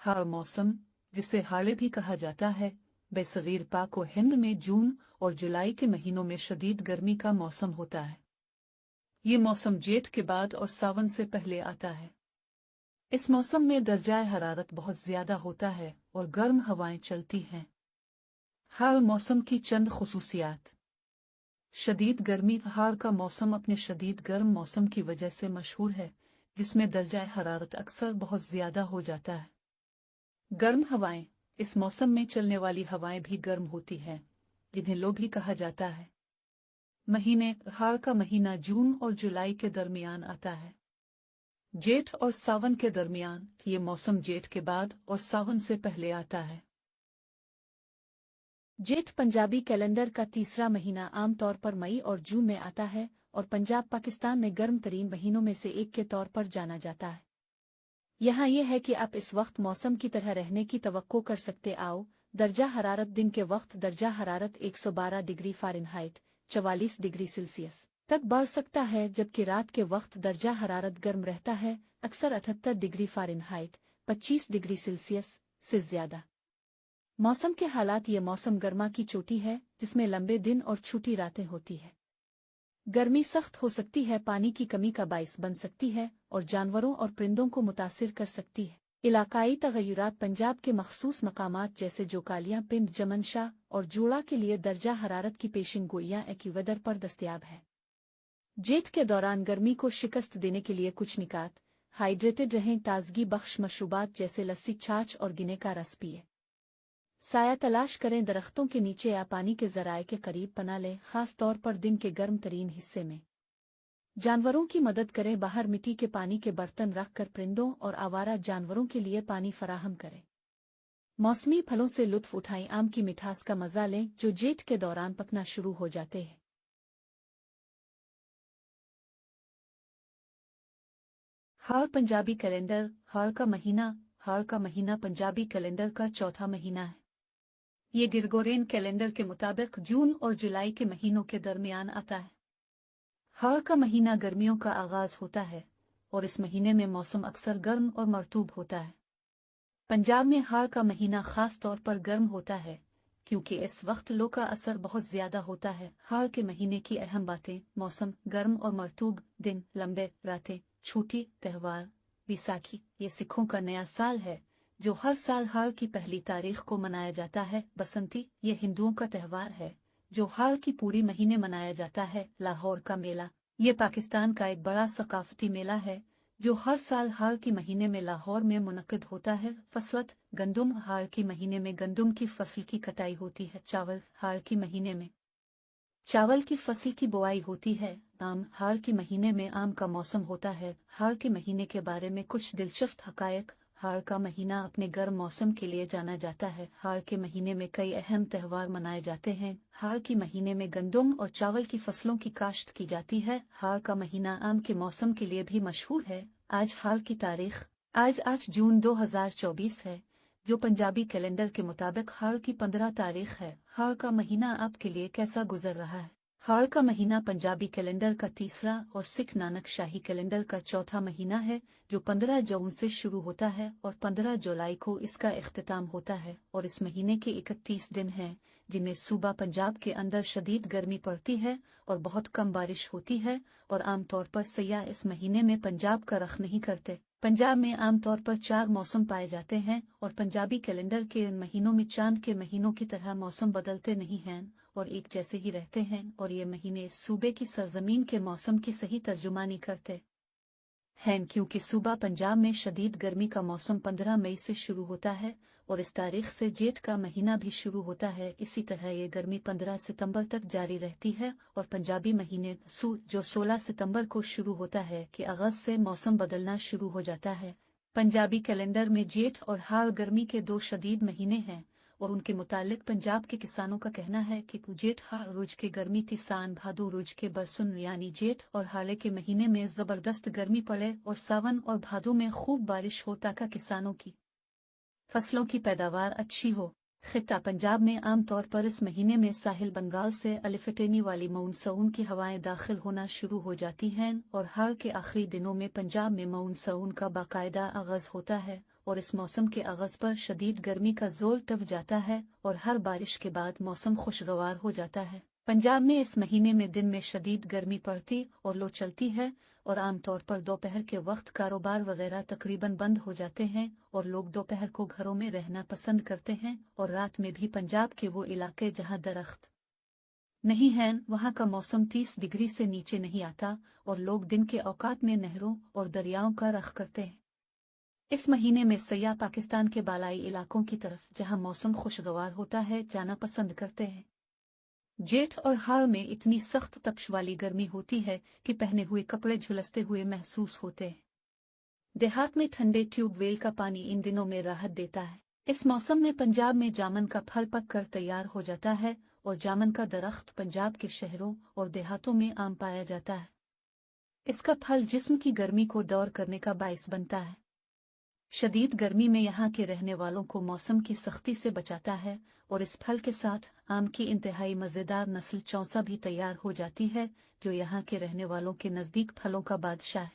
हाड़ मौसम, जिसे हाड़े भी कहा जाता है, बेसगीर पाक व हिंद में जून और जुलाई के महीनों में शदीद गर्मी का मौसम होता है। ये मौसम जेठ के बाद और सावन से पहले आता है। इस मौसम में दर्जाए हरारत बहुत ज्यादा होता है और गर्म हवाएं चलती हैं। हाड़ मौसम की चंद खुसूसियात। शदीद गर्मी। हाड़ का मौसम अपने शदीद गर्म मौसम की वजह से मशहूर है, जिसमें दर्जाए हरारत अक्सर बहुत ज्यादा हो जाता है। गर्म हवाएं। इस मौसम में चलने वाली हवाएं भी गर्म होती हैं, जिन्हें लो भी कहा जाता है। महीने। हाड़ का महीना जून और जुलाई के दरमियान आता है। जेठ और सावन के दरमियान। ये मौसम जेठ के बाद और सावन से पहले आता है। जेठ पंजाबी कैलेंडर का तीसरा महीना आमतौर पर मई और जून में आता है और पंजाब पाकिस्तान में गर्म तरीन महीनों में से एक के तौर पर जाना जाता है। यहाँ यह है कि आप इस वक्त मौसम की तरह रहने की तवक्को कर सकते आओ। दर्जा हरारत। दिन के वक्त दर्जा हरारत 112 डिग्री फ़ारेनहाइट 44 डिग्री सेल्सियस तक बढ़ सकता है, जबकि रात के वक्त दर्जा हरारत गर्म रहता है, अक्सर 78 डिग्री फ़ारेनहाइट 25 डिग्री सेल्सियस से ज्यादा। मौसम के हालात। ये मौसम गर्मा की चोटी है, जिसमें लंबे दिन और छोटी रातें होती है। गर्मी सख्त हो सकती है, पानी की कमी का बाइस बन सकती है और जानवरों और परिंदों को मुतासिर कर सकती है। इलाकाई तगय्युरात। पंजाब के मखसूस मकामात जैसे जोकालियां, पिंड, जमनशाह और जूड़ा के लिए दर्जा हरारत की पेशिन गोइयां एक्यूवेदर पर दस्तयाब है। जेठ के दौरान गर्मी को शिकस्त देने के लिए कुछ निकात। हाइड्रेटेड रहें। ताजगी बख्श मशरूबात जैसे लस्सी, छाछ और गिने का रस पिए। साया तलाश करें। दरख्तों के नीचे या पानी के जराए के करीब पना लें, खास तौर पर दिन के गर्म तरीन हिस्से में। जानवरों की मदद करें। बाहर मिट्टी के पानी के बर्तन रख कर परिंदों और आवारा जानवरों के लिए पानी फराहम करें। मौसमी फलों से लुत्फ उठाएं। आम की मिठास का मजा लें, जो जेठ के दौरान पकना शुरू हो जाते हैं। हाड़ पंजाबी कैलेंडर। हाड़ का महीना। हाड़ का महीना पंजाबी कैलेंडर का चौथा महीना है। ये गिरगोरियन कैलेंडर के मुताबिक जून और जुलाई के महीनों के दरमियान आता है। हाड़ का महीना गर्मियों का आगाज होता है और इस महीने में मौसम अक्सर गर्म और मरतूब होता है। पंजाब में हाड़ का महीना खास तौर पर गर्म होता है, क्योंकि इस वक्त लो का असर बहुत ज्यादा होता है। हाड़ के महीने की अहम बातें। मौसम गर्म और मरतूब, दिन लंबे, रातें छोटी। त्यौहार। बैसाखी। ये सिखों का नया साल है, जो हर साल हाड़ की पहली तारीख को मनाया जाता है। बसंती। ये हिंदुओं का त्यौहार है, जो हाड़ की पूरी महीने मनाया जाता है। लाहौर का मेला। ये पाकिस्तान का एक बड़ा सकाफती मेला है, जो हर साल हाड़ की महीने में लाहौर में मुनक्किद होता है। फसलत। गंदुम। हाड़ की महीने में गंदुम की फसल की कटाई होती है। चावल। हाड़ की महीने में चावल की फसल की बुआई होती है। आम। हाड़ के महीने में आम का मौसम होता है। हाड़ के महीने के बारे में कुछ दिलचस्प हकायक। हाड़ का महीना अपने गर्म मौसम के लिए जाना जाता है। हाड़ के महीने में कई अहम त्यौहार मनाए जाते हैं। हाड़ के महीने में गंदुम और चावल की फसलों की काश्त की जाती है। हाड़ का महीना आम के मौसम के लिए भी मशहूर है। आज हाड़ की तारीख। आज 8 जून 2024 है, जो पंजाबी कैलेंडर के मुताबिक हाड़ की 15 तारीख है। हाड़ का महीना आपके लिए कैसा गुजर रहा है? हाड़ का महीना पंजाबी कैलेंडर का तीसरा और सिख नानक शाही कैलेंडर का चौथा महीना है, जो 15 जून से शुरू होता है और 15 जुलाई को इसका इख्तिताम होता है। और इस महीने के 31 दिन हैं, जिनमें सूबा पंजाब के अंदर शदीद गर्मी पड़ती है और बहुत कम बारिश होती है, और आमतौर पर सयाह इस महीने में पंजाब का रख नहीं करते। पंजाब में आमतौर पर 4 मौसम पाए जाते हैं और पंजाबी कैलेंडर के इन महीनों में चांद के महीनों की तरह मौसम बदलते नहीं हैं और एक जैसे ही रहते हैं, और ये महीने इस सूबे की सरजमीन के मौसम की सही तर्जुमानी करते हैं, क्योंकि सूबा पंजाब में शदीद गर्मी का मौसम 15 मई से शुरू होता है और इस तारीख से जेठ का महीना भी शुरू होता है। इसी तरह ये गर्मी 15 सितंबर तक जारी रहती है और पंजाबी महीने जो 16 सितंबर को शुरू होता है कि अगस्त से मौसम बदलना शुरू हो जाता है। पंजाबी कैलेंडर में जेठ और हाड़ गर्मी के 2 शदीद महीने हैं और उनके मुतालिक पंजाब के किसानों का कहना है कि जेठ हाड़ रोज के गर्मी थी, सान भादो रोज के बरसुन, यानी जेठ और हाड़े के महीने में जबरदस्त गर्मी पड़े और सावन और भादो में खूब बारिश हो, ताकि किसानों की फसलों की पैदावार अच्छी हो। खित्ता पंजाब में आमतौर पर इस महीने में साहिल बंगाल से अलिफटेनी वाली मानसून की हवाएं दाखिल होना शुरू हो जाती हैं और हाड़ के आखिरी दिनों में पंजाब में मानसून का बाकायदा आगाज होता है और इस मौसम के आगाज पर शदीद गर्मी का जोर टप जाता है और हर बारिश के बाद मौसम खुशगवार हो जाता है। पंजाब में इस महीने में दिन में शदीद गर्मी पड़ती और लो चलती है और आमतौर पर दोपहर के वक्त कारोबार वगैरह तकरीबन बंद हो जाते हैं और लोग दोपहर को घरों में रहना पसंद करते हैं। और रात में भी पंजाब के वो इलाके जहां दरख्त नहीं हैं वहां का मौसम 30 डिग्री से नीचे नहीं आता और लोग दिन के औकात में नहरों और दरियाओं का रख करते हैं। इस महीने में सयाह पाकिस्तान के बालाई इलाकों की तरफ जहां मौसम खुशगवार होता है जाना पसंद करते हैं। जेठ और हाड़ में इतनी सख्त तपश वाली गर्मी होती है कि पहने हुए कपड़े झुलसते हुए महसूस होते हैं। देहात में ठंडे ट्यूबवेल का पानी इन दिनों में राहत देता है। इस मौसम में पंजाब में जामन का फल पक कर तैयार हो जाता है और जामन का दरख्त पंजाब के शहरों और देहातों में आम पाया जाता है। इसका फल जिस्म की गर्मी को दूर करने का बाइस बनता है। शदीद गर्मी में यहाँ के रहने वालों को मौसम की सख्ती से बचाता है और इस फल के साथ आम की इंतहाई मज़ेदार नस्ल चौसा भी तैयार हो जाती है जो यहाँ के रहने वालों के नज़दीक फलों का बादशाह है।